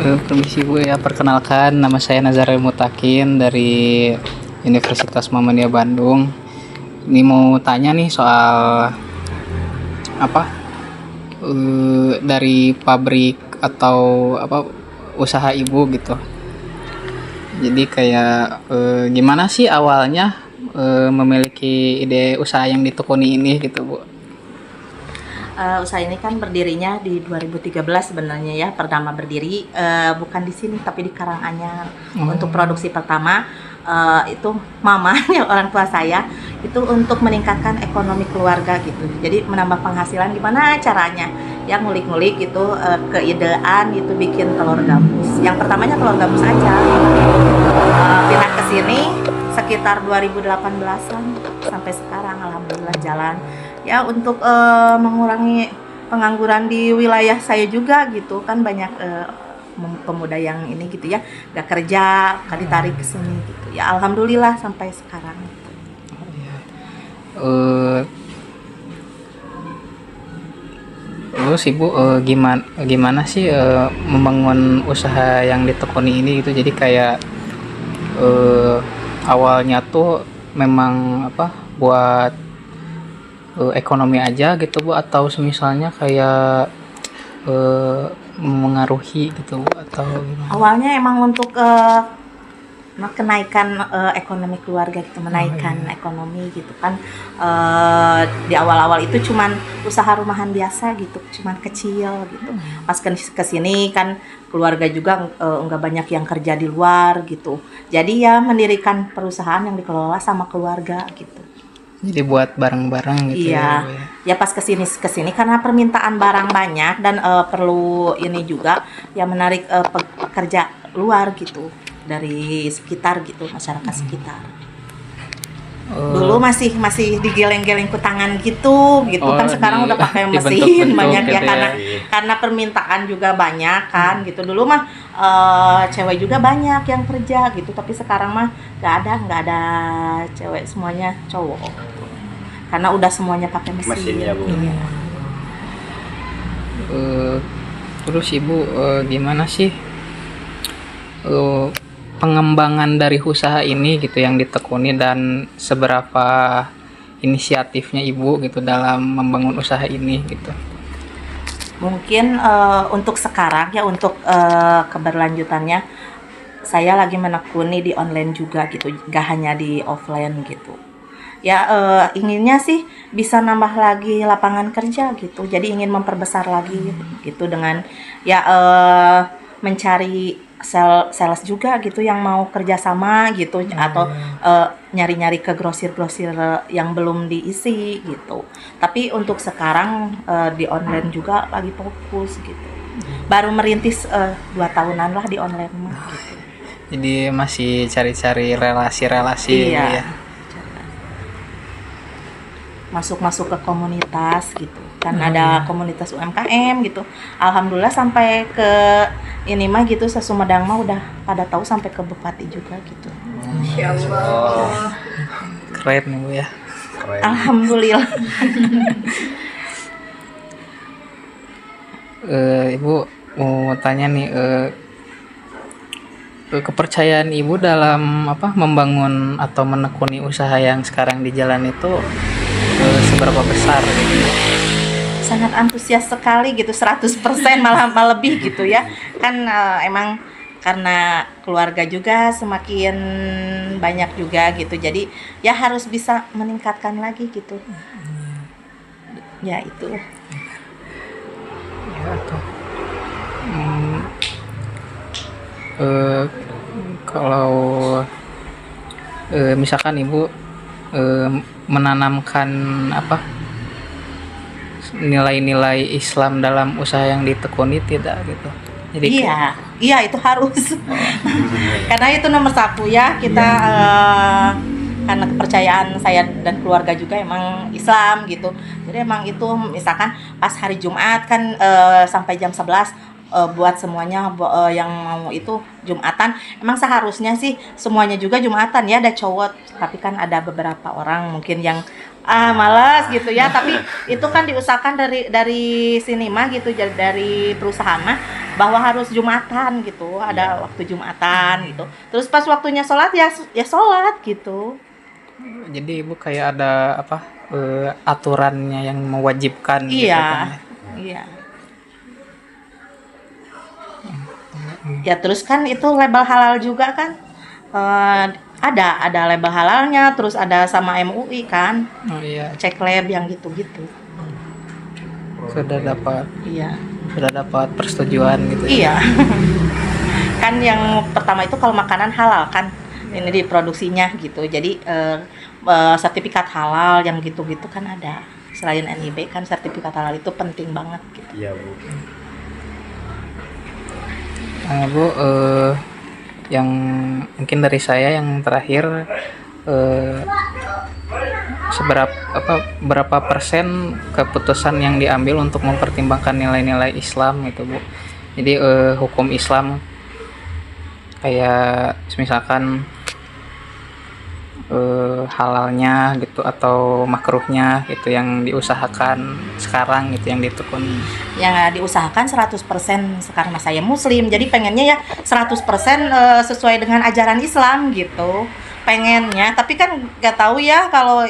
Permisi Bu ya, perkenalkan nama saya Nazaril Mutakin dari Universitas Muhammadiyah Bandung. Ini mau tanya nih soal apa dari pabrik atau apa usaha ibu gitu. Jadi kayak gimana sih awalnya memiliki ide usaha yang ditekuni ini gitu Bu? Usaha ini kan berdirinya di 2013 sebenarnya ya, pertama berdiri bukan di sini tapi di Karanganyar. Untuk produksi pertama itu mamanya orang tua saya itu untuk meningkatkan ekonomi keluarga gitu. Jadi menambah penghasilan gimana caranya? Ya ngulik-ngulik gitu, keidean itu bikin telur gabus. Yang pertamanya telur gabus aja. Pindah ke sini sekitar 2018-an sampai sekarang alhamdulillah jalan. Ya untuk mengurangi pengangguran di wilayah saya juga gitu kan, banyak pemuda yang ini gitu ya gak kerja, kan ditarik ke sini gitu ya, alhamdulillah sampai sekarang gitu. Terus Ibu gimana sih membangun usaha yang ditekuni ini gitu? Jadi kayak awalnya tuh memang apa buat ekonomi aja gitu Bu, atau semisalnya kayak mengaruhi gitu Bu, atau gimana? Awalnya emang untuk kenaikan ekonomi keluarga gitu, menaikkan ekonomi gitu kan. Di awal-awal itu cuman usaha rumahan biasa gitu, cuman kecil gitu. Pas ke sini kan keluarga juga enggak banyak yang kerja di luar gitu. Jadi ya mendirikan perusahaan yang dikelola sama keluarga gitu. Jadi buat bareng-bareng gitu Iya, ya pas kesini karena permintaan barang banyak dan perlu ini juga yang menarik pekerja luar gitu dari sekitar gitu, masyarakat sekitar. Dulu masih digeleng-geleng ke tangan gitu kan, sekarang udah pakai mesin banyak ya, karena permintaan juga banyak kan gitu. Dulu mah cewek juga banyak yang kerja gitu, tapi sekarang mah nggak ada cewek, semuanya cowok. Karena udah semuanya pakai mesin ya Bu. Iya. Terus Ibu gimana sih pengembangan dari usaha ini gitu yang ditekuni, dan seberapa inisiatifnya Ibu gitu dalam membangun usaha ini gitu? Mungkin untuk sekarang ya, untuk keberlanjutannya saya lagi menekuni di online juga gitu, gak hanya di offline gitu. Ya inginnya sih bisa nambah lagi lapangan kerja gitu, jadi ingin memperbesar lagi gitu dengan ya mencari sales juga gitu yang mau kerjasama gitu, atau nyari-nyari ke grosir-grosir yang belum diisi gitu. Tapi untuk sekarang di online juga lagi fokus gitu, baru merintis 2 tahunan lah di online mah gitu. Jadi masih cari-cari relasi-relasi Iya. ya. Masuk ke komunitas gitu kan, ada komunitas UMKM gitu. Alhamdulillah sampai ke ini mah gitu, Sesumedang mah udah pada tahu, sampai ke bupati juga gitu. Masya Allah. Keren nih Bu ya. Keren. Alhamdulillah. Ibu mau tanya nih, kepercayaan Ibu dalam apa membangun atau menekuni usaha yang sekarang di jalan itu seberapa besar gitu? Sangat antusias sekali gitu, 100% malah lebih gitu ya. Kan emang karena keluarga juga semakin banyak juga gitu. Jadi ya harus bisa meningkatkan lagi gitu. Ya itu. Ya tuh. Kalau misalkan Ibu menanamkan apa nilai-nilai Islam dalam usaha yang ditekuni tidak gitu? Jadi Iya itu harus. Karena itu nomor 1 ya kita, karena kepercayaan saya dan keluarga juga emang Islam gitu. Jadi emang itu misalkan pas hari Jumat kan sampai jam 11 buat semuanya yang mau itu Jumatan. Emang seharusnya sih semuanya juga Jumatan ya, ada cowok, tapi kan ada beberapa orang mungkin yang malas gitu ya, tapi itu kan diusahakan dari sini mah gitu, dari perusahaan mah bahwa harus Jumatan gitu, ada waktu Jumatan gitu. Terus pas waktunya sholat ya sholat gitu. Jadi ibu kayak ada apa aturannya yang mewajibkan gitu Iya, kan. iya. Ya terus kan itu label halal juga kan. Eh, ada label halalnya, terus ada sama MUI kan, Oh iya, cek lab yang gitu-gitu. sudah dapat Iya. persetujuan gitu. Iya. Kan yang pertama itu kalau makanan halal kan, ini diproduksinya gitu. Jadi sertifikat halal yang gitu-gitu kan ada. Selain NIB kan sertifikat halal itu penting banget gitu. Iya Bu. Nah, Bu, yang mungkin dari saya yang terakhir, berapa persen keputusan yang diambil untuk mempertimbangkan nilai-nilai Islam gitu, Bu. Jadi hukum Islam kayak misalkan halalnya gitu atau makruhnya gitu yang diusahakan sekarang gitu yang ditekuni. Yang diusahakan 100% sekarang saya muslim. Jadi pengennya ya 100% sesuai dengan ajaran Islam gitu. Pengennya, tapi kan nggak tahu ya kalau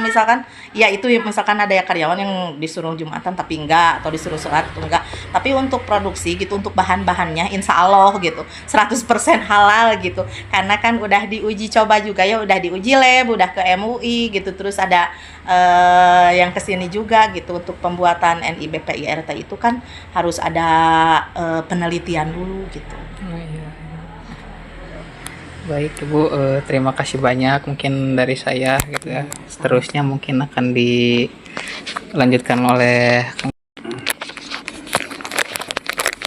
misalkan ya itu misalkan ada ya karyawan yang disuruh Jumatan tapi enggak, atau disuruh sholat itu enggak. Tapi untuk produksi gitu, untuk bahan-bahannya insya Allah gitu 100% halal gitu. Karena kan udah diuji coba juga ya, udah diuji lab, udah ke MUI gitu. Terus ada yang kesini juga gitu untuk pembuatan NIB PIRT itu kan harus ada penelitian dulu gitu. Oh, iya. Baik Ibu, terima kasih banyak mungkin dari saya gitu ya. Seterusnya mungkin akan dilanjutkan oleh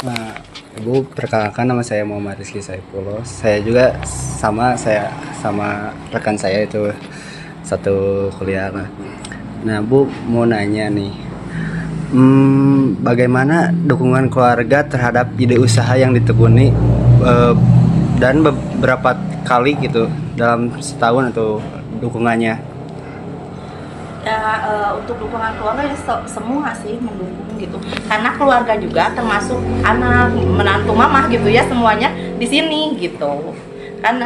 Nah, Ibu perkenalkan, nama saya Muhammad Rizky Saifullah. Saya sama rekan saya itu satu kuliah. Nah, Bu mau nanya nih. Bagaimana dukungan keluarga terhadap ide usaha yang ditekuni dan beberapa kali gitu dalam setahun atau dukungannya? Ya untuk dukungan keluarga ya semua sih mendukung gitu, karena keluarga juga termasuk anak menantu mama gitu ya, semuanya di sini gitu kan.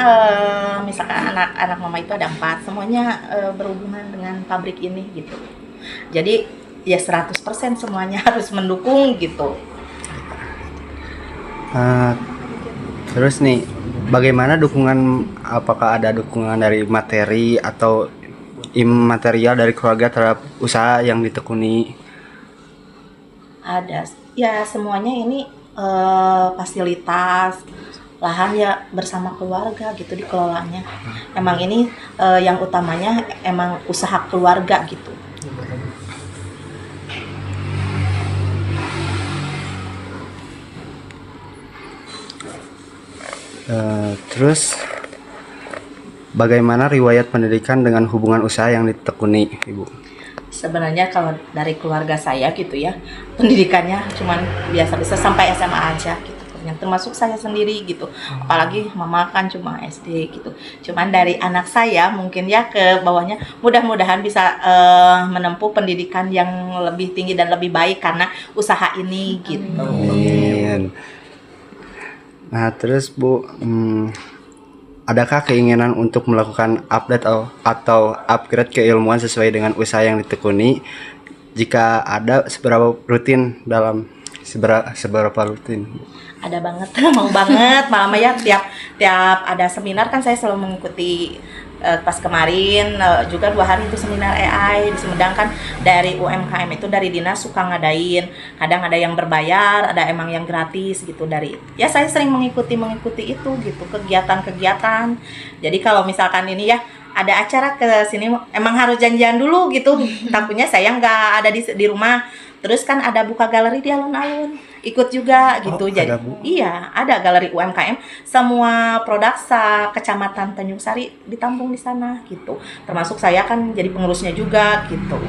Misalkan anak mama itu ada 4, semuanya berhubungan dengan pabrik ini gitu. Jadi ya 100% semuanya harus mendukung gitu. Terus nih, bagaimana dukungan, apakah ada dukungan dari materi atau imaterial dari keluarga terhadap usaha yang ditekuni? Ada ya, semuanya ini fasilitas lahan ya bersama keluarga gitu dikelolanya. Emang ini yang utamanya emang usaha keluarga gitu. Terus bagaimana riwayat pendidikan dengan hubungan usaha yang ditekuni, Ibu? Sebenarnya kalau dari keluarga saya gitu ya, pendidikannya cuman biasa-biasa sampai SMA aja gitu. Yang termasuk saya sendiri gitu. Apalagi mama kan cuma SD gitu. Cuman dari anak saya mungkin ya ke bawahnya, mudah-mudahan bisa menempuh pendidikan yang lebih tinggi dan lebih baik karena usaha ini gitu. Amin. Nah, terus Bu, adakah keinginan untuk melakukan update atau upgrade keilmuan sesuai dengan usaha yang ditekuni? Jika ada, seberapa rutin? Ada banget, mau banget. Malam ya tiap ada seminar kan saya selalu mengikuti. Pas kemarin juga 2 hari itu seminar AI di Sumedang kan, dari UMKM itu dari dinas suka ngadain, kadang ada yang berbayar, ada emang yang gratis gitu. Dari ya saya sering mengikuti itu gitu, kegiatan-kegiatan. Jadi kalau misalkan ini ya ada acara ke sini emang harus janjian dulu gitu. Takutnya saya nggak ada di rumah. Terus kan ada buka galeri di alun-alun, ikut juga gitu. Jadi iya, ada galeri UMKM, semua produk kecamatan Tanjung Sari ditampung di sana gitu. Termasuk saya kan jadi pengurusnya juga gitu.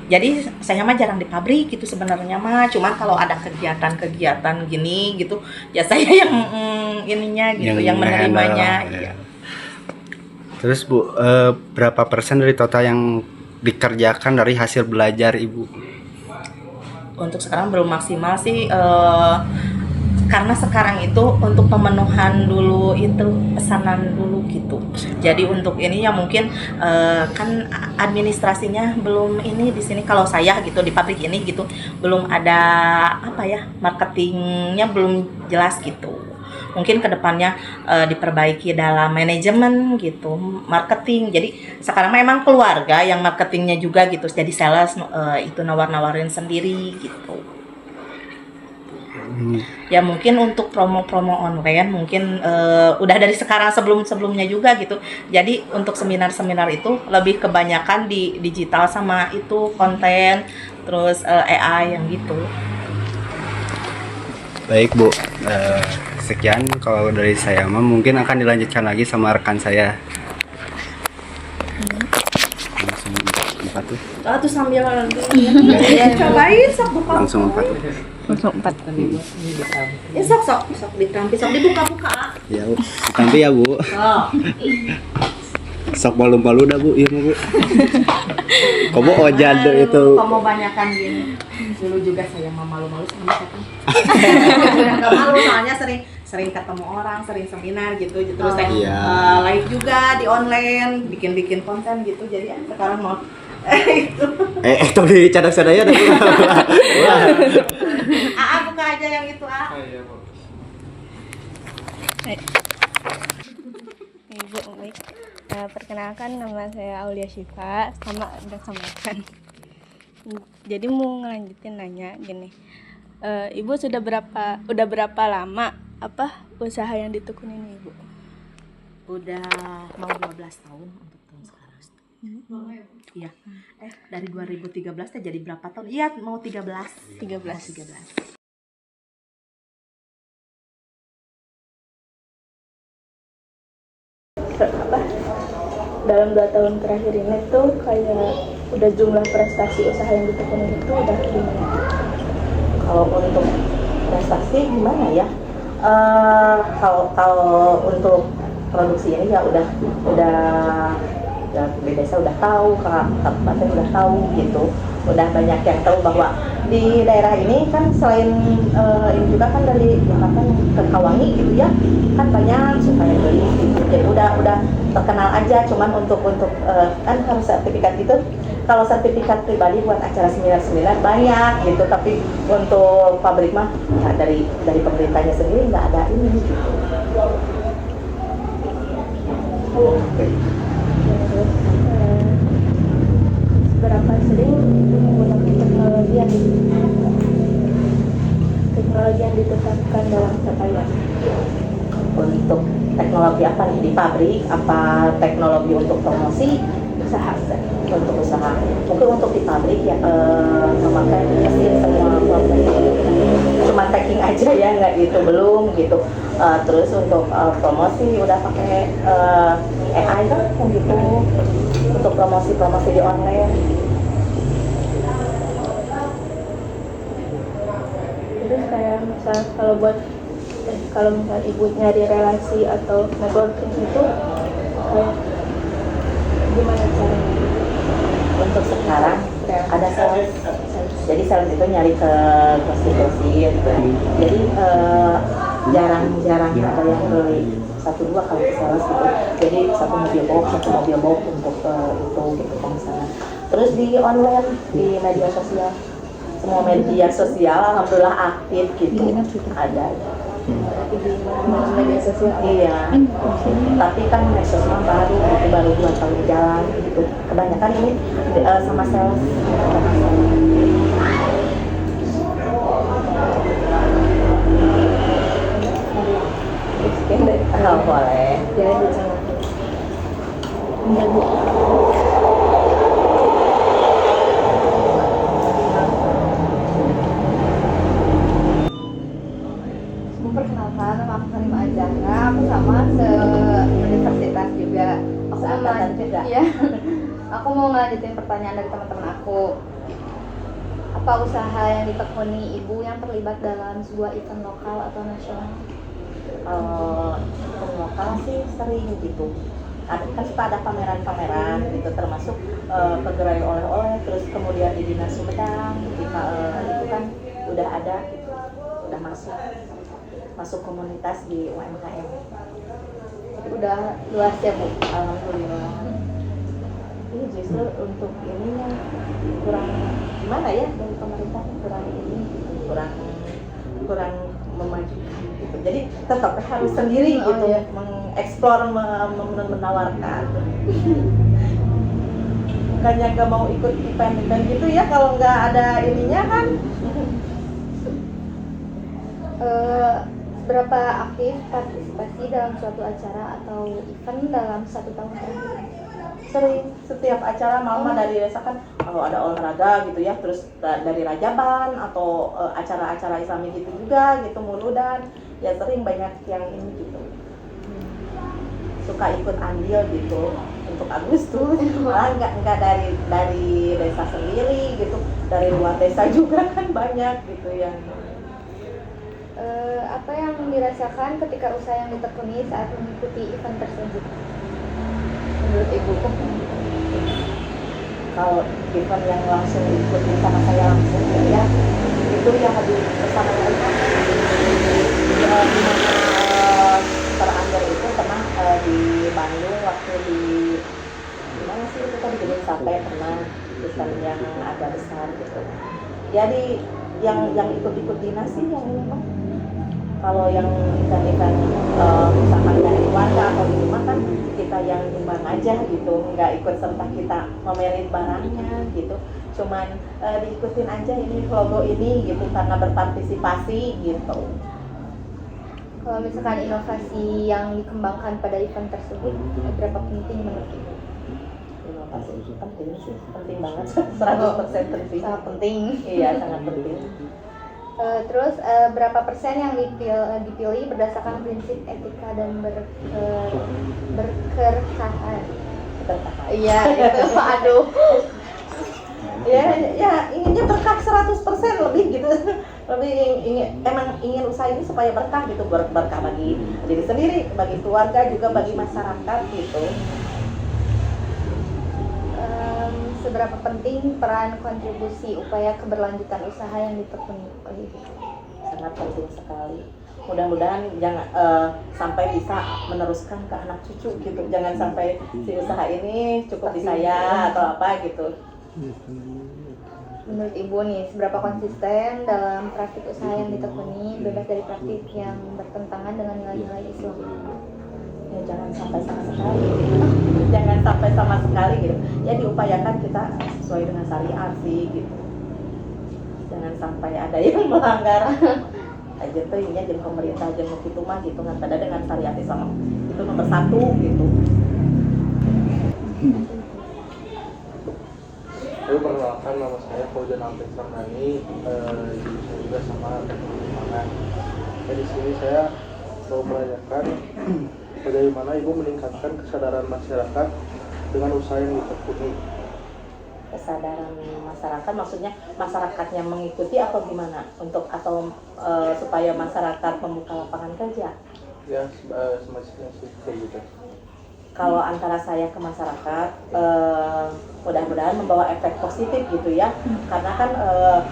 Jadi saya mah jarang di pabrik gitu sebenarnya mah, cuman kalau ada kegiatan-kegiatan gini gitu, ya saya yang ininya gitu, yang menerimanya. Iya. Terus Bu, berapa persen dari total yang dikerjakan dari hasil belajar Ibu? untuk sekarang belum maksimal sih, karena sekarang itu untuk pemenuhan dulu itu pesanan dulu gitu. Jadi untuk ini ya mungkin kan administrasinya belum ini di sini, kalau saya gitu di pabrik ini gitu belum ada apa ya, marketingnya belum jelas gitu. Mungkin kedepannya diperbaiki dalam manajemen gitu, marketing. Jadi sekarang memang keluarga yang marketingnya juga gitu, jadi sales itu nawar-nawarin sendiri gitu. Ya mungkin untuk promo-promo online mungkin udah dari sekarang, sebelumnya juga gitu. Jadi untuk seminar-seminar itu lebih kebanyakan di digital sama itu konten, terus AI yang gitu. Baik Bu, sekian kalau dari saya mah, mungkin akan dilanjutkan lagi sama rekan saya. Langsung 4 tuh. Tuh sambil cobain sok buka. Langsung 4. Langsung 4. Ya sok ditrampi, sok dibuka-buka. Ya Bu, nanti ya Bu. Sok malu-malu dah Bu, iya Bu. Kobo ojan tuh itu. Kamu banyakan gini. Dulu juga saya mau malu-malu sama setan. Enggak malu, soalnya sering ketemu orang, sering seminar gitu. Terus saya live juga di online, bikin konten gitu. Jadi sekarang mau itu. Tapi cadak-cadaknya ada. Buka aja yang itu, Iya, Bu. Ibu baik. Perkenalkan, nama saya Aulia Syifa, sama udah samakan. Jadi mau ngelanjutin nanya gini, Ibu udah berapa lama usaha yang ditekunin Ibu? Udah mau 12 tahun untuk tahun sekarang. Iya. Dari 2013 jadi berapa tahun? Iya, mau 13. 13. Dalam 2 tahun terakhir ini tuh kayak udah jumlah prestasi usaha yang ditekunin itu udah gimana? Kalau untuk prestasi gimana ya? Kalau untuk produksi ini ya udah di desa udah tahu, kabupaten udah tahu gitu. Udah banyak yang tahu bahwa di daerah ini kan selain ini juga kan dari Jakarta ke Kawangi gitu ya, kan banyak suka yang beli gitu. Jadi udah terkenal aja. Cuman untuk kan harus sertifikat gitu. Kalau sertifikat pribadi buat acara seminar banyak gitu, tapi untuk pabrik mah ya dari pemerintahnya sendiri nggak ada ini gitu. Berapa sering menggunakan teknologi yang ditetapkan dalam capaian? Untuk teknologi apa nih di pabrik? Apa teknologi untuk promosi? Usaha. Untuk usaha. Mungkin untuk di pabrik ya memakai mesin semua proses. Cuma packing aja ya, nggak gitu, belum gitu. Terus untuk promosi udah pakai AI kan gitu. Untuk promosi di online. Terus kayak misal kalau misal Ibu nyari relasi atau networking itu kayak gimana caranya? Untuk sekarang ada sales. Jadi sales itu nyari ke grosir gitu. Jadi jarang ada yang beli 1-2 kali ke sales gitu. Jadi satu mobil box untuk itu gitu misalnya. Terus di online, di media sosial, semua media sosial alhamdulillah aktif gitu. Ada. Di media sosial? Iya. Tapi kan medsos mah baru 2 tahun jalan gitu. Kebanyakan ini sama sales. Nggak boleh. Ya, jangan. Enggak, Bu. Perkenalkan, nama aku Karimah Azahra. Aku sama se-universitas juga. Aku mau juga. Ya. Aku mau ngelanjutin pertanyaan dari teman-teman aku. Apa usaha yang ditekuni Ibu yang terlibat dalam sebuah event lokal atau nasional? Event lokal sih sering gitu. ada kan suka ada pameran-pameran gitu, termasuk kegerai oleh-oleh, terus kemudian di Dinas Sumedang itu kan udah ada gitu, udah masuk komunitas di UMKM. Jadi udah luas ya Bu. Alhamdulillah. Ini justru untuk ininya kurang gimana ya, dari pemerintah kurang ini, kurang memajukan gitu. Jadi tetap harus sendiri gitu ya, mengeksplor, menawarkan. Bukannya gak mau ikut event-event gitu ya, kalau nggak ada ininya kan. Berapa aktif partisipasi dalam suatu acara atau event dalam 1 tahun terakhir? Sering, setiap acara mama dari desa kan kalau ada olahraga gitu ya, terus dari rajaban atau acara-acara Islami gitu juga gitu, muludan ya, sering banyak yang ini gitu, suka ikut andil gitu untuk Agustus. Malah nggak dari desa sendiri gitu, dari luar desa juga kan banyak gitu yang Apa yang dirasakan ketika usaha yang ditekuni saat mengikuti event tersebut? Menurut Ibu? kalau event yang langsung ikutin sama saya langsung ya itu yang habis bersama yang di mana terandar itu pernah di Bandung, waktu di mana sih itu kan, di Gedung Sate pernah event yang agak besar gitu. Jadi yang ikut dinas sih yang ini mah. Kalau yang event misalkan dari warga atau di rumah kan kita yang nyumbang aja gitu, nggak ikut serta kita pamerin barangnya gitu, cuman diikutin aja ini logo ini gitu karena berpartisipasi gitu. Kalau misalkan inovasi yang dikembangkan pada event tersebut, berapa penting menurut Ibu? Inovasi penting banget, 100% penting. Sangat penting. Iya, sangat penting. Terus berapa persen yang dipilih berdasarkan prinsip etika dan berkerkahan? Iya, itu aduh. Ya inginnya berkah 100% lebih gitu. Lebih emang ingin usaha ini supaya berkah gitu, berkah bagi diri sendiri, bagi keluarga, juga bagi masyarakat gitu. Seberapa penting peran kontribusi upaya keberlanjutan usaha yang ditekuni oleh Ibu? Sangat penting sekali. Mudah-mudahan jangan sampai bisa meneruskan ke anak cucu gitu. Jangan sampai si usaha ini cukup di saya atau apa gitu. Menurut Ibu nih, seberapa konsisten dalam praktik usaha yang ditekuni bebas dari praktik yang bertentangan dengan nilai-nilai Islam? Ya jangan sampai sama sekali. Jangan sampai sama sekali gitu. Ya diupayakan kita sesuai dengan syariat sih gitu. Jangan sampai ada yang melanggar. Aja tuh ini jeung pemerintah jeung kitu mah gitu, ngan pada dengan syariat Islam itu nomor 1 gitu. Lalu perkenalkan, nama saya Fauzan Alfred Ramdhani, jurusan juga sama teknik keuangan. Di sini saya mau menanyakan bagaimana Ibu meningkatkan kesadaran masyarakat dengan usaha yang ditekuni. Kesadaran masyarakat maksudnya masyarakatnya mengikuti atau gimana, untuk atau supaya masyarakat membuka lapangan kerja? Ya semacamnya sih kayak gitu. Kalau antara saya ke masyarakat, mudah-mudahan membawa efek positif gitu ya. Karena kan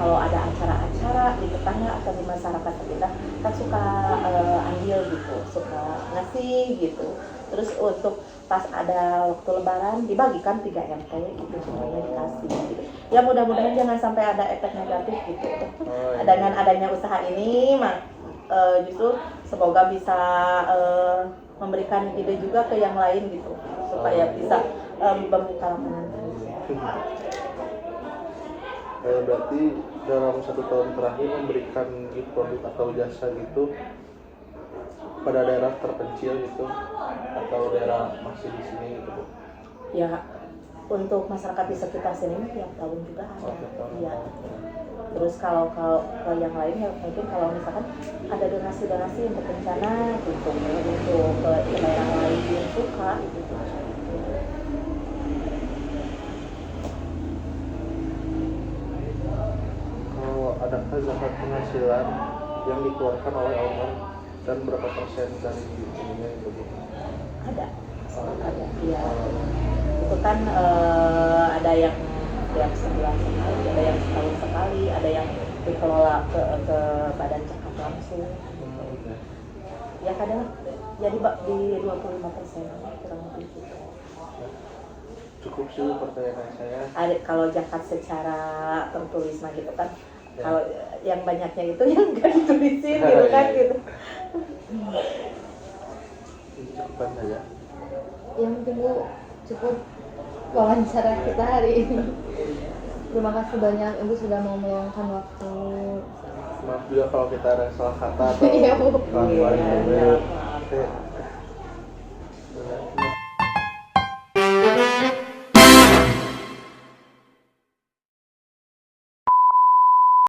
kalau ada acara-acara di tetangga atau di masyarakat kita kan suka andil gitu, suka ngasih gitu. Terus untuk pas ada waktu lebaran dibagikan 3 MT gitu, semuanya dikasih gitu. Ya mudah-mudahan jangan sampai ada efek negatif gitu. Dengan adanya usaha ini justru semoga bisa memberikan ide juga ke yang lain gitu, supaya bisa membuka lapangan kerja. Berarti dalam 1 tahun terakhir memberikan produk atau jasa gitu pada daerah terpencil gitu atau daerah masih di sini gitu. Ya untuk masyarakat di sekitar sini tiap tahun juga ada. Ya. Terus kalau yang lain ya mungkin kalau misalkan ada donasi untuk bencana gitu, untuk ke daerah lain yang suka gitu. Kalau adakah zakat penghasilan yang dikeluarkan oleh owner dan berapa persen dari ininya itu? Ada ada ya. Itu kan ada yang tiap sebulan sekali, ada yang setahun sekali, ada yang dikelola ke badan zakat langsung. Ya kadang jadi di 25% kurang lebih gitu. Cukup sih pertanyaan saya. Ada kalau zakat secara tertulis mah gitu kan. Kalau yang banyaknya itu yang nggak ditulisin gitu kan gitu. Cukupan saja. Yang penting Bu, cukup wawancara kita hari ini. Terima kasih banyak Ibu sudah mau meluangkan waktu. Maaf juga kalau kita ada salah kata atau Iya, Bu. kelakuan. Iya, maaf.